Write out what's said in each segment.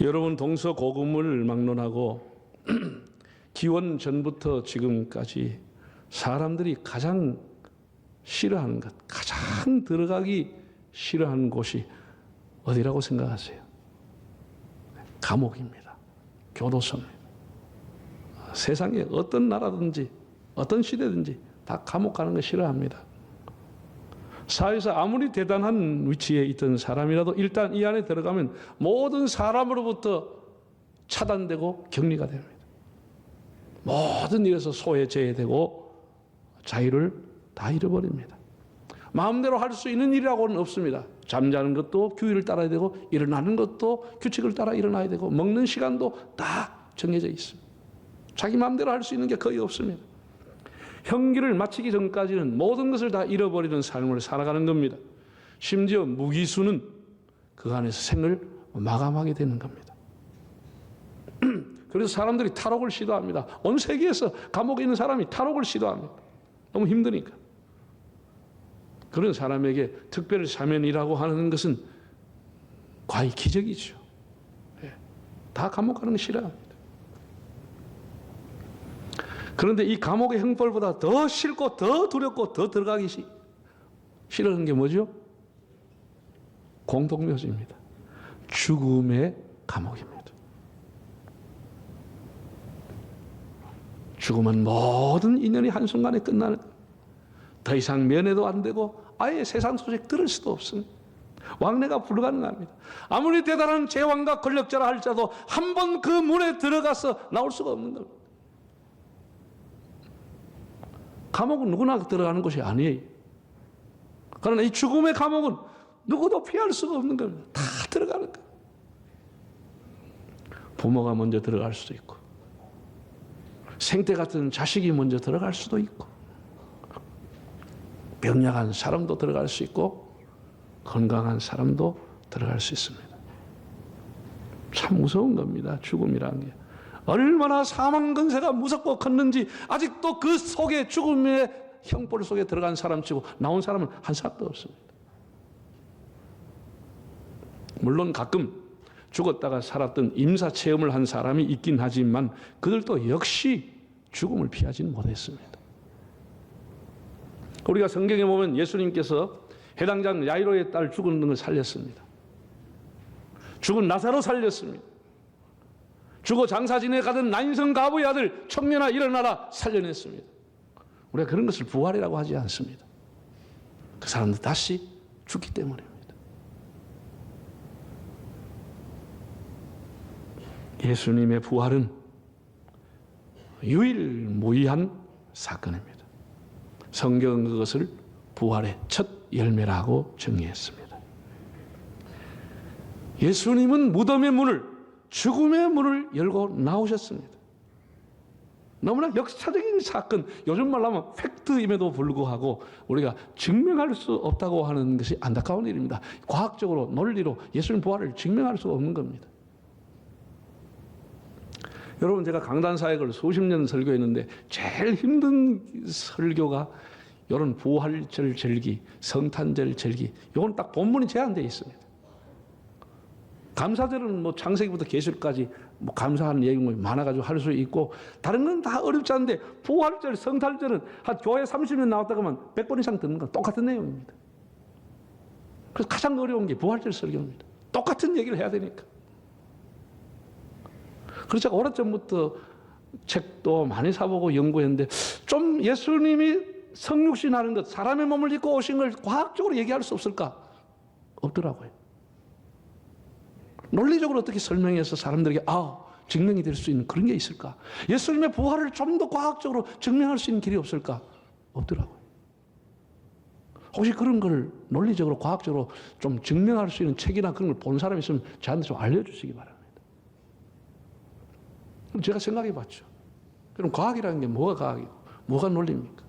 여러분, 동서고금을 막론하고 기원 전부터 지금까지 사람들이 가장 싫어하는 것, 가장 들어가기 싫어하는 곳이 어디라고 생각하세요? 감옥입니다. 교도소입니다. 세상에 어떤 나라든지 어떤 시대든지 다 감옥 가는 거 싫어합니다. 사회에서 아무리 대단한 위치에 있던 사람이라도 일단 이 안에 들어가면 모든 사람으로부터 차단되고 격리가 됩니다. 모든 일에서 소외, 제외되고 자유를 다 잃어버립니다. 마음대로 할 수 있는 일이라고는 없습니다. 잠자는 것도 규율을 따라야 되고, 일어나는 것도 규칙을 따라 일어나야 되고, 먹는 시간도 다 정해져 있습니다. 자기 마음대로 할 수 있는 게 거의 없습니다. 형기를 마치기 전까지는 모든 것을 다 잃어버리는 삶을 살아가는 겁니다. 심지어 무기수는 그 안에서 생을 마감하게 되는 겁니다. 그래서 사람들이 탈옥을 시도합니다. 온 세계에서 감옥에 있는 사람이 탈옥을 시도합니다. 너무 힘드니까. 그런 사람에게 특별 사면이라고 하는 것은 과히 기적이죠. 다 감옥 가는 거 싫어합니다. 그런데 이 감옥의 형벌보다 더 싫고 더 두렵고 더 들어가기 싫어하는 게 뭐죠? 공동묘지입니다. 죽음의 감옥입니다. 죽음은 모든 인연이 한순간에 끝나는, 더 이상 면회도 안 되고 아예 세상 소식 들을 수도 없습니다. 왕래가 불가능합니다. 아무리 대단한 제왕과 권력자라 할지라도 한 번 그 문에 들어가서 나올 수가 없는 겁니다. 감옥은 누구나 들어가는 곳이 아니에요. 그러나 이 죽음의 감옥은 누구도 피할 수가 없는 겁니다. 다 들어가는 거예요. 부모가 먼저 들어갈 수도 있고, 생태 같은 자식이 먼저 들어갈 수도 있고, 병약한 사람도 들어갈 수 있고, 건강한 사람도 들어갈 수 있습니다. 참 무서운 겁니다. 죽음이라는 게. 얼마나 사망 근세가 무섭고 컸는지 아직도 그 속에, 죽음의 형벌 속에 들어간 사람치고 나온 사람은 한 사람도 없습니다. 물론 가끔 죽었다가 살았던 임사 체험을 한 사람이 있긴 하지만 그들도 역시 죽음을 피하지는 못했습니다. 우리가 성경에 보면 예수님께서 해당장 야이로의 딸 죽은 걸 살렸습니다. 죽은 나사로 살렸습니다. 죽어 장사 지내 가던 나인성 가부의 아들 청년아 일어나라 살려냈습니다. 우리가 그런 것을 부활이라고 하지 않습니다. 그 사람들 다시 죽기 때문입니다. 예수님의 부활은 유일무이한 사건입니다. 성경은 그것을 부활의 첫 열매라고 정의했습니다. 예수님은 무덤의 문을, 죽음의 문을 열고 나오셨습니다. 너무나 역사적인 사건, 요즘 말로 하면 팩트임에도 불구하고 우리가 증명할 수 없다고 하는 것이 안타까운 일입니다. 과학적으로, 논리로 예수님 부활을 증명할 수 없는 겁니다. 여러분, 제가 강단 사역을 수십 년 설교했는데 제일 힘든 설교가 이런 부활절 절기, 성탄절 절기, 이건 딱 본문이 제한되어 있습니다. 감사절은 뭐 창세기부터 계시록까지 뭐 감사하는 내용이 많아가지고 할 수 있고, 다른 건 다 어렵지 않은데 부활절, 성탄절은 한 교회 30년 나왔다고 하면 100번 이상 듣는 건 똑같은 내용입니다. 그래서 가장 어려운 게 부활절 설교입니다. 똑같은 얘기를 해야 되니까. 그래서 제가 오래전부터 책도 많이 사보고 연구했는데, 좀 예수님이 성육신하는 것, 사람의 몸을 입고 오신 걸 과학적으로 얘기할 수 없을까? 없더라고요. 논리적으로 어떻게 설명해서 사람들에게 증명이 될 수 있는 그런 게 있을까? 예수님의 부활을 좀 더 과학적으로 증명할 수 있는 길이 없을까? 없더라고요. 혹시 그런 걸 논리적으로 과학적으로 좀 증명할 수 있는 책이나 그런 걸 본 사람이 있으면 저한테 좀 알려주시기 바랍니다. 그럼 제가 생각해 봤죠. 그럼 과학이라는 게 뭐가 과학이고 뭐가 논리입니까?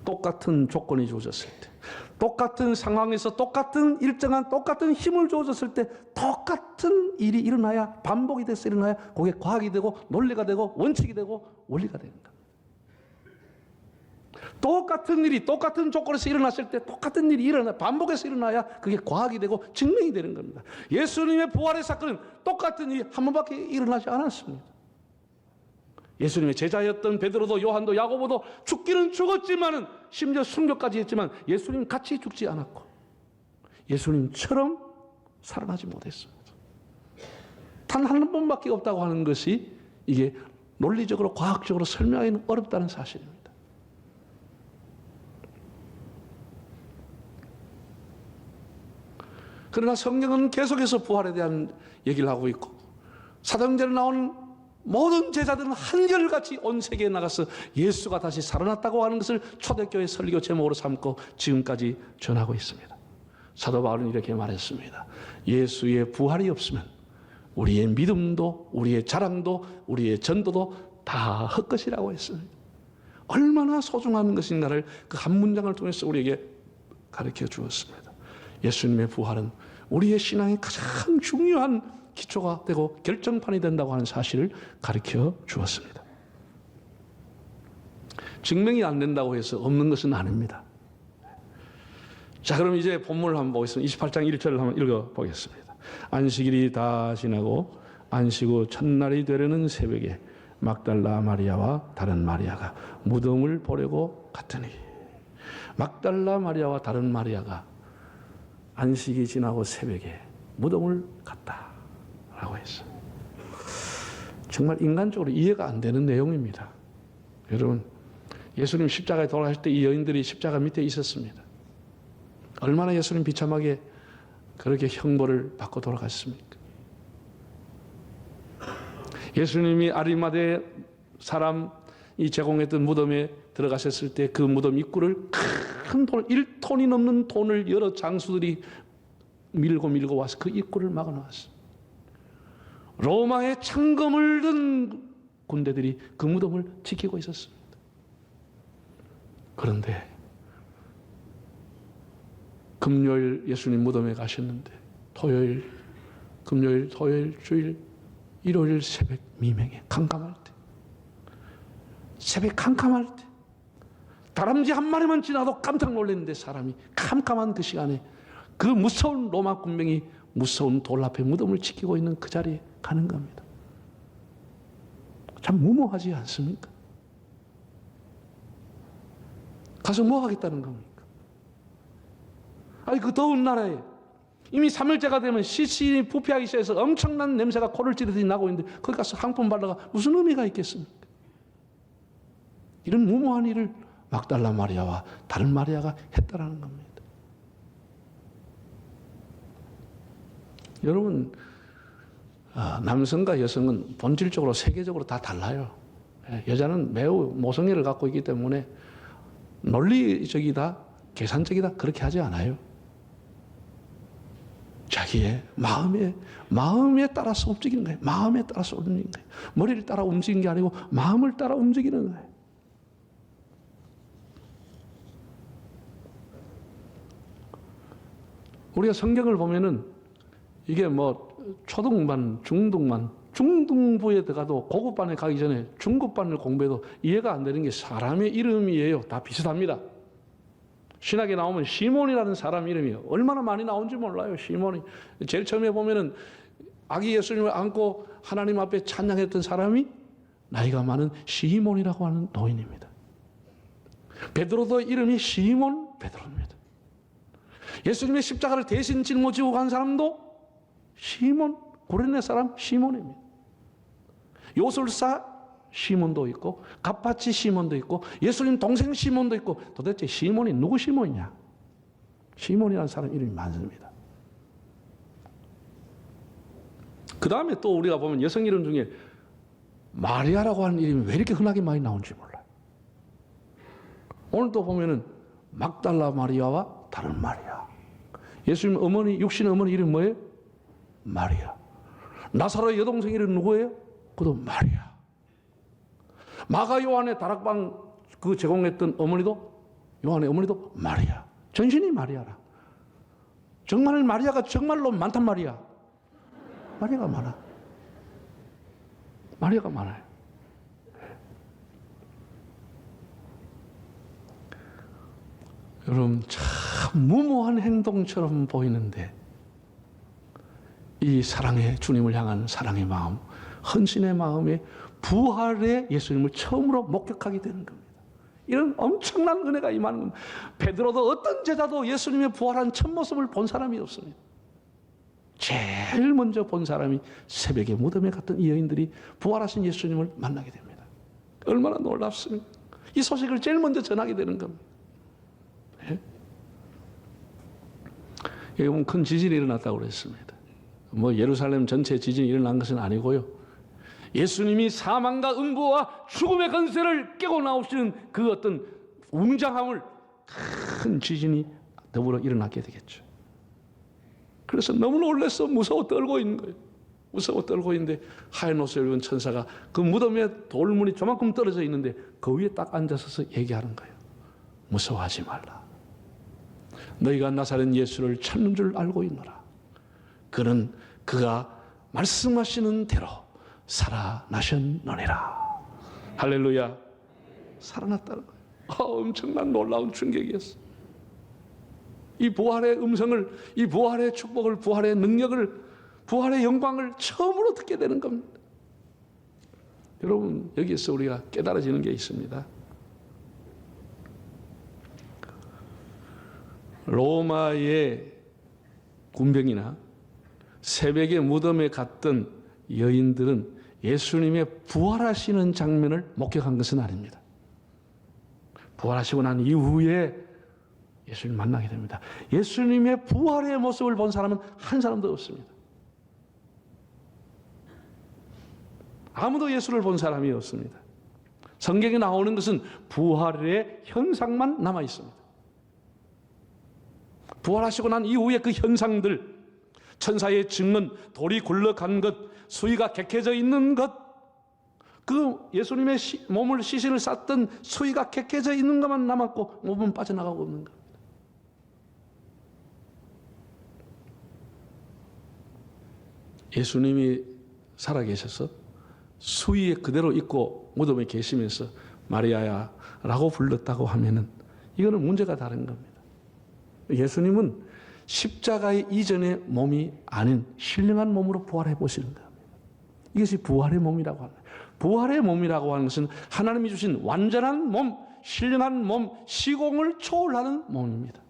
똑같은 조건이 주어졌을 때, 똑같은 상황에서 똑같은 일정한 똑같은 힘을 주어졌을 때 똑같은 일이 일어나야, 반복이 돼서 일어나야 그게 과학이 되고 논리가 되고 원칙이 되고 원리가 되는 겁니다. 똑같은 일이 똑같은 조건에서 일어났을 때 똑같은 일이 반복해서 일어나야 그게 과학이 되고 증명이 되는 겁니다. 예수님의 부활의 사건은 똑같은 일이 한 번밖에 일어나지 않았습니다. 예수님의 제자였던 베드로도 요한도 야고보도 죽기는 죽었지만은 심지어 순교까지 했지만 예수님 같이 죽지 않았고 예수님처럼 살아나지 못했습니다. 단 한 번밖에 없다고 하는 것이 이게 논리적으로 과학적으로 설명하기는 어렵다는 사실입니다. 그러나 성경은 계속해서 부활에 대한 얘기를 하고 있고 사도행전에 나오는 모든 제자들은 한결같이 온 세계에 나가서 예수가 다시 살아났다고 하는 것을 초대교회 설교 제목으로 삼고 지금까지 전하고 있습니다. 사도 바울은 이렇게 말했습니다. 예수의 부활이 없으면 우리의 믿음도 우리의 자랑도 우리의 전도도 다 헛것이라고 했습니다. 얼마나 소중한 것인가를 그 한 문장을 통해서 우리에게 가르쳐 주었습니다. 예수님의 부활은 우리의 신앙의 가장 중요한 기초가 되고 결정판이 된다고 하는 사실을 가르쳐 주었습니다. 증명이 안 된다고 해서 없는 것은 아닙니다. 자, 그럼 이제 본문을 한번 보겠습니다. 28장 1절을 한번 읽어보겠습니다. 안식일이 다 지나고 안식 후 첫날이 되려는 새벽에 막달라 마리아와 다른 마리아가 무덤을 보려고 갔더니 막달라 마리아와 다른 마리아가 안식이 지나고 새벽에 무덤을 갔다 라고 했어요. 정말 인간적으로 이해가 안 되는 내용입니다. 여러분, 예수님 십자가에 돌아가실 때 이 여인들이 십자가 밑에 있었습니다. 얼마나 예수님 비참하게 그렇게 형벌을 받고 돌아갔습니까? 예수님이 아리마대 사람이 제공했던 무덤에 들어가셨을 때 그 무덤 입구를 큰 돈, 1톤이 넘는 돈을 여러 장수들이 밀고 와서 그 입구를 막아놓았어요. 로마의 창검을 든 군대들이 그 무덤을 지키고 있었습니다. 그런데 금요일 예수님 무덤에 가셨는데 토요일, 금요일, 토요일, 주일, 일요일 새벽 미명에 캄캄할 때 새벽 캄캄할 때 다람쥐 한 마리만 지나도 깜짝 놀랐는데 사람이 캄캄한 그 시간에 그 무서운 로마 군병이 무서운 돌 앞에 무덤을 지키고 있는 그 자리에 가는 겁니다. 참 무모하지 않습니까? 가서 뭐 하겠다는 겁니까? 아니 그 더운 나라에 이미 3일째가 되면 시신이 부패하기 시작해서 엄청난 냄새가 코를 찌르듯이 나고 있는데 거기 가서 항품 발라가 무슨 의미가 있겠습니까? 이런 무모한 일을 막달라 마리아와 다른 마리아가 했다라는 겁니다. 여러분, 남성과 여성은 본질적으로 세계적으로 다 달라요. 여자는 매우 모성애를 갖고 있기 때문에 논리적이다, 계산적이다 그렇게 하지 않아요. 자기의 마음에 따라서 움직이는 거예요. 마음에 따라서 움직이는 거예요. 머리를 따라 움직이는 게 아니고 마음을 따라 움직이는 거예요. 우리가 성경을 보면은 이게 뭐 초등반, 중등반, 중등부에 들어가도 고급반에 가기 전에 중급반을 공부해도 이해가 안 되는 게 사람의 이름이에요. 다 비슷합니다. 신학에 나오면 시몬이라는 사람 이름이에요. 얼마나 많이 나온지 몰라요. 시몬이. 제일 처음에 보면은 아기 예수님을 안고 하나님 앞에 찬양했던 사람이 나이가 많은 시몬이라고 하는 노인입니다. 베드로도 이름이 시몬 베드로입니다. 예수님의 십자가를 대신 짊어지고 간 사람도 시몬, 구레네 사람 시몬입니다. 요술사 시몬도 있고 갑파치 시몬도 있고 예수님 동생 시몬도 있고 도대체 시몬이 누구 시몬이냐? 시몬이라는 사람 이름이 많습니다. 그 다음에 또 우리가 보면 여성 이름 중에 마리아라고 하는 이름이 왜 이렇게 흔하게 많이 나오는지 몰라요. 오늘 또 보면은 막달라 마리아와 다른 마리아. 예수님 어머니, 육신 어머니 이름 뭐예요? 마리아. 나사로의 여동생 이름 누구예요? 그도 마리아. 마가 요한의 다락방 그 제공했던 어머니도 요한의 어머니도 마리아. 전신이 마리아라. 정말 마리아가 정말로 많단 말이야. 마리아가 많아. 마리아가 많아요. 여러분, 참 무모한 행동처럼 보이는데 이 사랑의, 주님을 향한 사랑의 마음, 헌신의 마음에 부활의 예수님을 처음으로 목격하게 되는 겁니다. 이런 엄청난 은혜가 임하는 겁니다. 베드로도 어떤 제자도 예수님의 부활한 첫 모습을 본 사람이 없습니다. 제일 먼저 본 사람이 새벽에 무덤에 갔던 이 여인들이 부활하신 예수님을 만나게 됩니다. 얼마나 놀랍습니까? 이 소식을 제일 먼저 전하게 되는 겁니다. 네? 여기 보면 큰 지진이 일어났다고 그랬습니다. 뭐 예루살렘 전체 지진이 일어난 것은 아니고요. 예수님이 사망과 음부와 죽음의 권세를 깨고 나오시는 그 어떤 웅장함을 큰 지진이 더불어 일어나게 되겠죠. 그래서 너무 놀라서 무서워 떨고 있는 거예요. 무서워 떨고 있는데 하얀 옷을 입은 천사가 그 무덤에 돌문이 조만큼 떨어져 있는데 그 위에 딱 앉아서 얘기하는 거예요. 무서워하지 말라. 너희가 나사렛 예수를 찾는 줄 알고 있노라. 그는 그가 말씀하시는 대로 살아나셨느니라. 할렐루야. 살아났다는 거예요. 엄청난 놀라운 충격이었어요. 이 부활의 음성을, 이 부활의 축복을, 부활의 능력을, 부활의 영광을 처음으로 듣게 되는 겁니다. 여러분, 여기에서 우리가 깨달아지는 게 있습니다. 로마의 군병이나 새벽에 무덤에 갔던 여인들은 예수님의 부활하시는 장면을 목격한 것은 아닙니다. 부활하시고 난 이후에 예수님 만나게 됩니다. 예수님의 부활의 모습을 본 사람은 한 사람도 없습니다. 아무도 예수를 본 사람이 없습니다. 성경에 나오는 것은 부활의 현상만 남아 있습니다. 부활하시고 난 이후에 그 현상들, 천사의 증언, 돌이 굴러간 것, 수위가 객해져 있는 것, 그 예수님의 몸을 시신을 쌌던 수위가 객해져 있는 것만 남았고 몸은 빠져나가고 없는 것. 예수님이 살아계셔서 수위에 그대로 있고 무덤에 계시면서 마리아야 라고 불렀다고 하면은 이거는 문제가 다른 겁니다. 예수님은 십자가의 이전의 몸이 아닌 신령한 몸으로 부활해 보시는 겁니다. 이것이 부활의 몸이라고 합니다. 부활의 몸이라고 하는 것은 하나님이 주신 완전한 몸, 신령한 몸, 시공을 초월하는 몸입니다.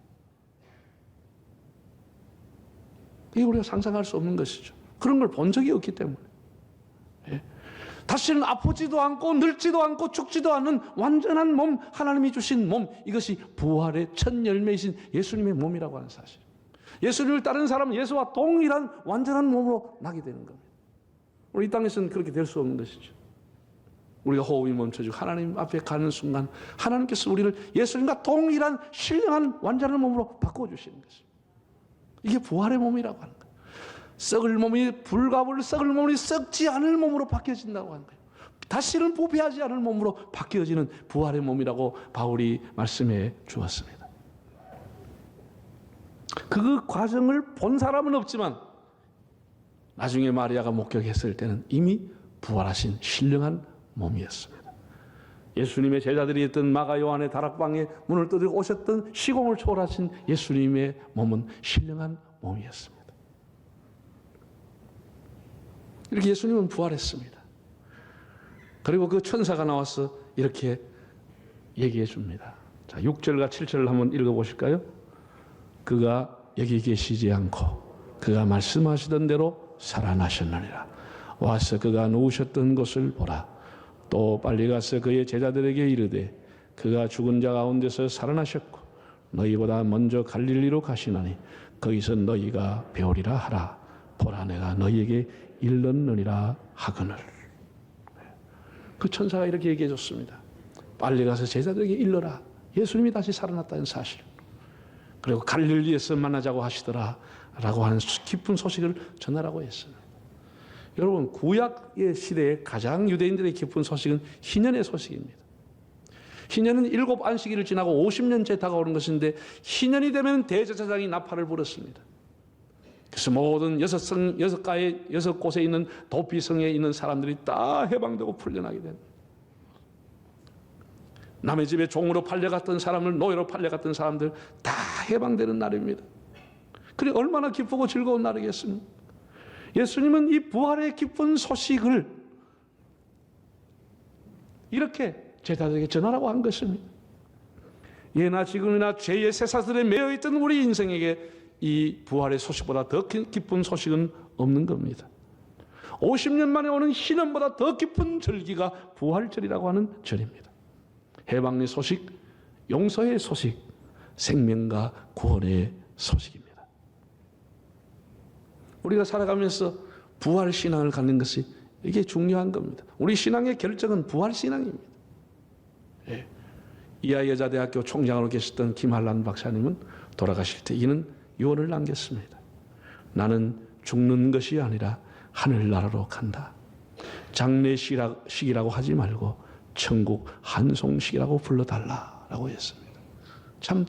이게 우리가 상상할 수 없는 것이죠. 그런 걸 본 적이 없기 때문에. 예. 다시는 아프지도 않고 늙지도 않고 죽지도 않는 완전한 몸, 하나님이 주신 몸, 이것이 부활의 첫 열매이신 예수님의 몸이라고 하는 사실. 예수님을 따르는 사람은 예수와 동일한 완전한 몸으로 나게 되는 겁니다. 우리 이 땅에서는 그렇게 될 수 없는 것이죠. 우리가 호흡이 멈춰지고 하나님 앞에 가는 순간 하나님께서 우리를 예수님과 동일한 신령한 완전한 몸으로 바꿔주시는 것입니다. 이게 부활의 몸이라고 하는 거예요. 썩을 몸이 불가불 썩을 몸이 썩지 않을 몸으로 바뀌어진다고 하는 거예요. 다시는 부패하지 않을 몸으로 바뀌어지는 부활의 몸이라고 바울이 말씀해 주었습니다. 그 과정을 본 사람은 없지만 나중에 마리아가 목격했을 때는 이미 부활하신 신령한 몸이었습니다. 예수님의 제자들이 있던 마가 요한의 다락방에 문을 두드리고 오셨던 시공을 초월하신 예수님의 몸은 신령한 몸이었습니다. 이렇게 예수님은 부활했습니다. 그리고 그 천사가 나와서 이렇게 얘기해 줍니다. 자, 6절과 7절을 한번 읽어보실까요? 그가 여기 계시지 않고 그가 말씀하시던 대로 살아나셨느니라. 와서 그가 누우셨던 곳을 보라. 또 빨리 가서 그의 제자들에게 이르되 그가 죽은 자 가운데서 살아나셨고 너희보다 먼저 갈릴리로 가시나니 거기서 너희가 배우리라 하라. 보라 내가 너희에게 일렀느니라 하거늘. 그 천사가 이렇게 얘기해 줬습니다. 빨리 가서 제자들에게 일러라. 예수님이 다시 살아났다는 사실. 그리고 갈릴리에서 만나자고 하시더라 라고 하는 기쁜 소식을 전하라고 했습니다. 여러분, 구약의 시대에 가장 유대인들의 기쁜 소식은 희년의 소식입니다. 희년은 7 안식일을 지나고 50년째 다가오는 것인데 희년이 되면 대제사장이 나팔을 불었습니다. 그래서 모든 6곳에 있는 도피성에 있는 사람들이 다 해방되고 풀려나게 됩니다. 남의 집에 종으로 팔려갔던 사람을, 노예로 팔려갔던 사람들 다 해방되는 날입니다. 그래 얼마나 기쁘고 즐거운 날이겠습니까? 예수님은 이 부활의 기쁜 소식을 이렇게 제자들에게 전하라고 한 것입니다. 예나 지금이나 죄의 쇠사슬에 매여있던 우리 인생에게 이 부활의 소식보다 더 기쁜 소식은 없는 겁니다. 50년 만에 오는 희년보다 더 기쁜 절기가 부활절이라고 하는 절입니다. 해방의 소식, 용서의 소식, 생명과 구원의 소식입니다. 우리가 살아가면서 부활 신앙을 갖는 것이 이게 중요한 겁니다. 우리 신앙의 결정은 부활 신앙입니다. 예. 이하여자대학교 총장으로 계셨던 김한란 박사님은 돌아가실 때 이는 유언을 남겼습니다. 나는 죽는 것이 아니라 하늘나라로 간다. 장례식이라고 하지 말고 천국 환송식이라고 불러달라라고 했습니다. 참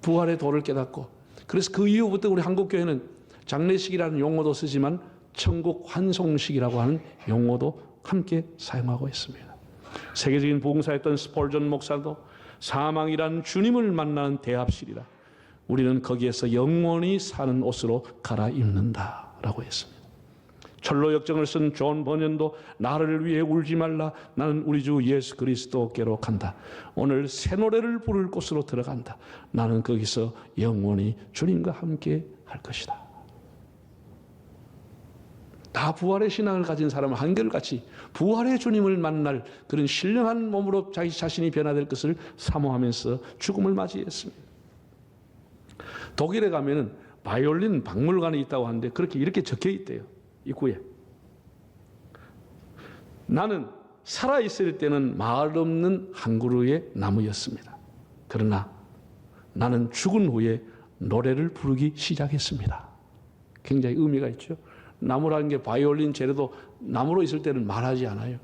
부활의 도를 깨닫고, 그래서 그 이후부터 우리 한국교회는 장례식이라는 용어도 쓰지만 천국 환송식이라고 하는 용어도 함께 사용하고 있습니다. 세계적인 봉사했던 스폴전 목사도 사망이란 주님을 만나는 대합실이라 우리는 거기에서 영원히 사는 옷으로 갈아입는다라고 했습니다. 철로 역정을 쓴 존 버년도 나를 위해 울지 말라, 나는 우리 주 예수 그리스도께로 간다. 오늘 새 노래를 부를 곳으로 들어간다. 나는 거기서 영원히 주님과 함께 할 것이다. 다 부활의 신앙을 가진 사람은 한결같이 부활의 주님을 만날 그런 신령한 몸으로 자기 자신이 변화될 것을 사모하면서 죽음을 맞이했습니다. 독일에 가면은 바이올린 박물관이 있다고 하는데 그렇게 이렇게 적혀 있대요. 입구에. 나는 살아있을 때는 말 없는 한 그루의 나무였습니다. 그러나 나는 죽은 후에 노래를 부르기 시작했습니다. 굉장히 의미가 있죠. 나무라는 게 바이올린 재료도 나무로 있을 때는 말하지 않아요.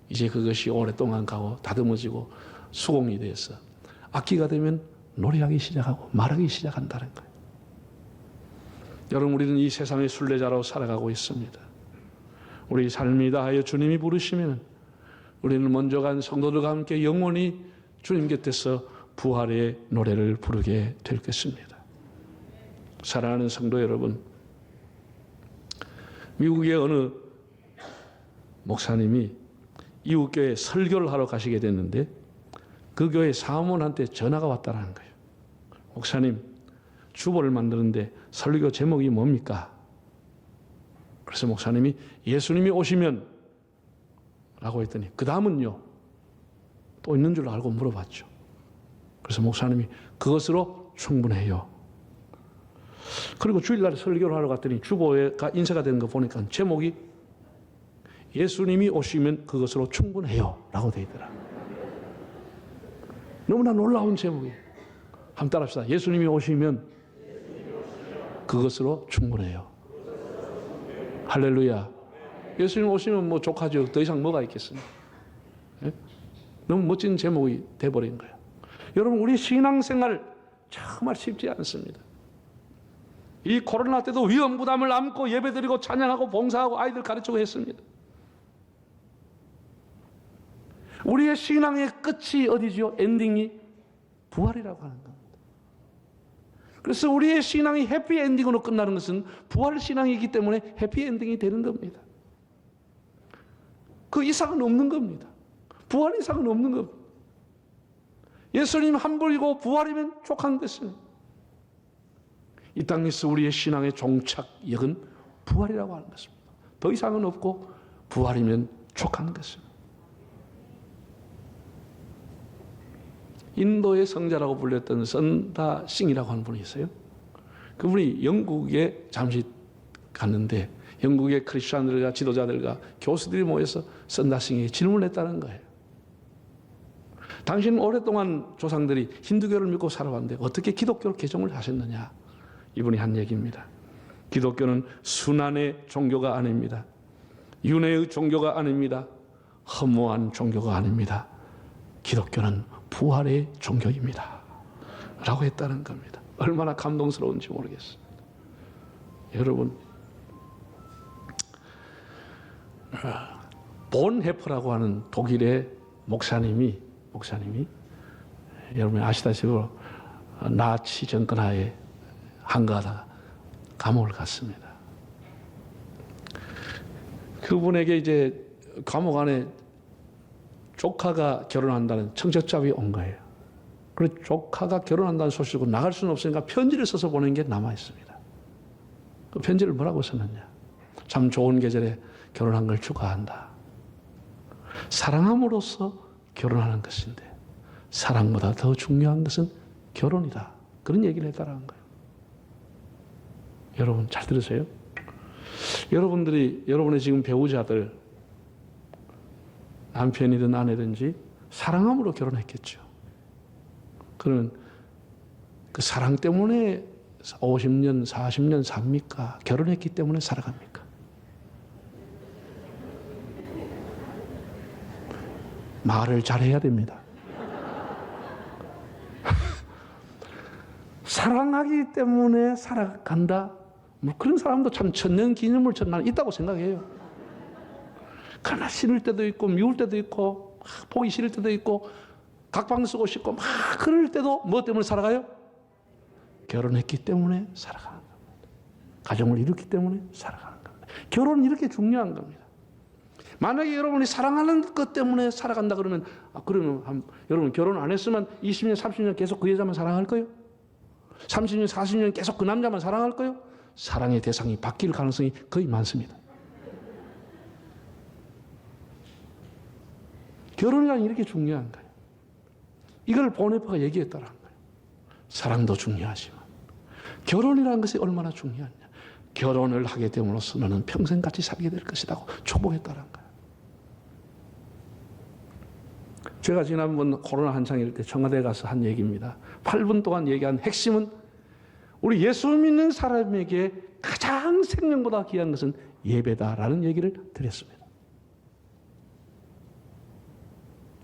이제 그것이 오랫동안 가고 다듬어지고 수공이 돼서 악기가 되면 노래하기 시작하고 말하기 시작한다는 거예요. 여러분, 우리는 이 세상의 순례자로 살아가고 있습니다. 우리 삶이 다하여 주님이 부르시면 우리는 먼저 간 성도들과 함께 영원히 주님 곁에서 부활의 노래를 부르게 될 것입니다. 사랑하는 성도 여러분, 미국의 어느 목사님이 이웃교회에 설교를 하러 가시게 됐는데 그 교회 사모한테 전화가 왔다는 거예요. 목사님, 주보를 만드는데 설교 제목이 뭡니까? 그래서 목사님이 예수님이 오시면 라고 했더니 그 다음은요? 또 있는 줄 알고 물어봤죠. 그래서 목사님이 그것으로 충분해요. 그리고 주일날 설교를 하러 갔더니 주보가 인쇄가 된 거 보니까 제목이 예수님이 오시면 그것으로 충분해요 라고 되어 있더라. 너무나 놀라운 제목이에요. 한번 따라합시다. 예수님이 오시면 그것으로 충분해요. 할렐루야. 예수님 오시면 뭐 족하죠. 더 이상 뭐가 있겠습니까? 예? 너무 멋진 제목이 돼버린 거예요. 여러분, 우리 신앙생활 정말 쉽지 않습니다. 이 코로나 때도 위험 부담을 안고 예배드리고 찬양하고 봉사하고 아이들 가르치고 했습니다. 우리의 신앙의 끝이 어디죠? 엔딩이 부활이라고 하는 겁니다. 그래서 우리의 신앙이 해피엔딩으로 끝나는 것은 부활 신앙이기 때문에 해피엔딩이 되는 겁니다. 그 이상은 없는 겁니다. 부활 이상은 없는 겁니다. 예수님 한 분이고 부활이면 족한 것입니다. 이 땅에서 우리의 신앙의 종착역은 부활이라고 하는 것입니다. 더 이상은 없고 부활이면 족한 것입니다. 인도의 성자라고 불렸던 선다 싱이라고 하는 분이 있어요. 그분이 영국에 잠시 갔는데 영국의 크리스천들과 지도자들과 교수들이 모여서 선다 싱에게 질문을 했다는 거예요. 당신은 오랫동안 조상들이 힌두교를 믿고 살아왔는데 어떻게 기독교로 개종을 하셨느냐? 이분이 한 얘기입니다. 기독교는 순환의 종교가 아닙니다. 윤회의 종교가 아닙니다. 허무한 종교가 아닙니다. 기독교는 부활의 종교입니다. 라고 했다는 겁니다. 얼마나 감동스러운지 모르겠어요. 여러분, 본 헤퍼라고 하는 독일의 목사님이 목사님이 여러분이 아시다시피 나치 정권하에 한가하다가 감옥을 갔습니다. 그분에게 이제 감옥 안에 조카가 결혼한다는 청첩장이 온 거예요. 그래서 조카가 결혼한다는 소식을 나갈 수는 없으니까 편지를 써서 보낸 게 남아 있습니다. 그 편지를 뭐라고 썼느냐? 참 좋은 계절에 결혼한 걸 축하한다. 사랑함으로써 결혼하는 것인데 사랑보다 더 중요한 것은 결혼이다. 그런 얘기를 했다라는 거예요. 여러분 잘 들으세요? 여러분의 지금 배우자들, 남편이든 아내든지 사랑함으로 결혼했겠죠. 그러면 그 사랑 때문에 50년, 40년 삽니까? 결혼했기 때문에 살아갑니까? 말을 잘해야 됩니다. 사랑하기 때문에 살아간다? 뭐 그런 사람도 참 천년기념물처럼 나는 있다고 생각해요. 그러나 싫을 때도 있고 미울 때도 있고 보기 싫을 때도 있고 각방 쓰고 싶고 막 그럴 때도 뭐 때문에 살아가요? 결혼했기 때문에 살아가는 겁니다. 가정을 이뤘기 때문에 살아가는 겁니다. 결혼은 이렇게 중요한 겁니다. 만약에 여러분이 사랑하는 것 때문에 살아간다 그러면 여러분 결혼 안 했으면 20년, 30년 계속 그 여자만 사랑할 거예요? 30년, 40년 계속 그 남자만 사랑할 거예요? 사랑의 대상이 바뀔 가능성이 거의 많습니다. 결혼이란 이렇게 중요한 거예요. 이걸 보네파가 얘기했다라는 거예요. 사랑도 중요하지만 결혼이라는 것이 얼마나 중요하냐. 결혼을 하게 됨으로써 너는 평생 같이 살게 될 것이라고 축복했다라는 거예요. 제가 지난번 코로나 한창일 때 청와대에 가서 한 얘기입니다. 8분 동안 얘기한 핵심은 우리 예수 믿는 사람에게 가장 생명보다 귀한 것은 예배다라는 얘기를 드렸습니다.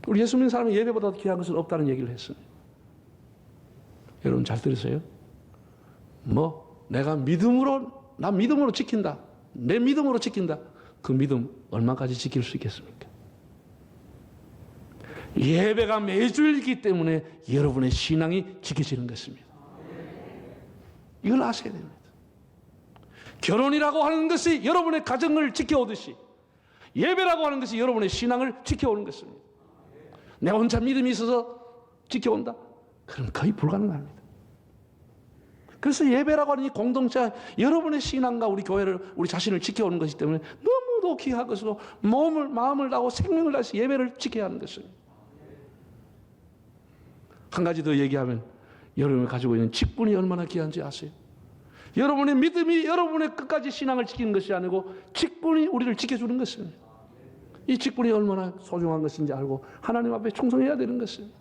우리 예수 믿는 사람의 예배보다 귀한 것은 없다는 얘기를 했습니다. 여러분 잘 들으세요? 내가 믿음으로 지킨다. 내 믿음으로 지킨다. 그 믿음 얼마까지 지킬 수 있겠습니까? 예배가 매주일이기 때문에 여러분의 신앙이 지켜지는 것입니다. 이걸 아셔야 됩니다. 결혼이라고 하는 것이 여러분의 가정을 지켜오듯이 예배라고 하는 것이 여러분의 신앙을 지켜오는 것입니다. 내 혼자 믿음이 있어서 지켜온다? 그럼 거의 불가능합니다. 그래서 예배라고 하는 이 공동체, 여러분의 신앙과 우리 교회를, 우리 자신을 지켜오는 것이기 때문에 너무도 귀한 것으로 마음을 다하고 생명을 다해서 예배를 지켜야 하는 것입니다. 한 가지 더 얘기하면 여러분이 가지고 있는 직분이 얼마나 귀한지 아세요? 여러분의 믿음이 여러분의 끝까지 신앙을 지키는 것이 아니고 직분이 우리를 지켜주는 것입니다. 이 직분이 얼마나 소중한 것인지 알고 하나님 앞에 충성해야 되는 것입니다.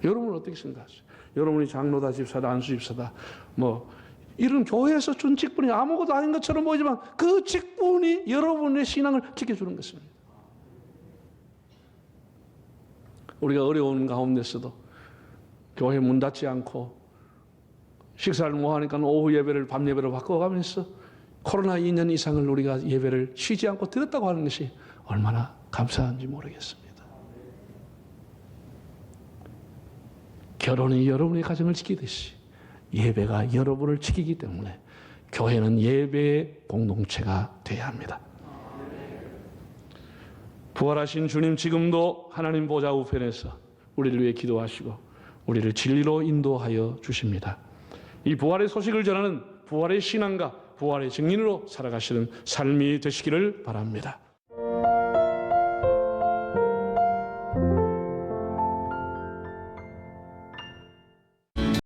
여러분은 어떻게 생각하세요? 여러분이 장로다, 집사다, 안수집사다, 이런 교회에서 준 직분이 아무것도 아닌 것처럼 보이지만 그 직분이 여러분의 신앙을 지켜주는 것입니다. 우리가 어려운 가운데서도 교회 문 닫지 않고 식사를 못 하니까 오후 예배를 밤 예배로 바꿔가면서 코로나 2년 이상을 우리가 예배를 쉬지 않고 드렸다고 하는 것이 얼마나 감사한지 모르겠습니다. 결혼이 여러분의 가정을 지키듯이 예배가 여러분을 지키기 때문에 교회는 예배의 공동체가 되어야 합니다. 부활하신 주님 지금도 하나님 보좌 우편에서 우리를 위해 기도하시고 우리를 진리로 인도하여 주십니다. 이 부활의 소식을 전하는 부활의 신앙과 부활의 증인으로 살아가시는 삶이 되시기를 바랍니다.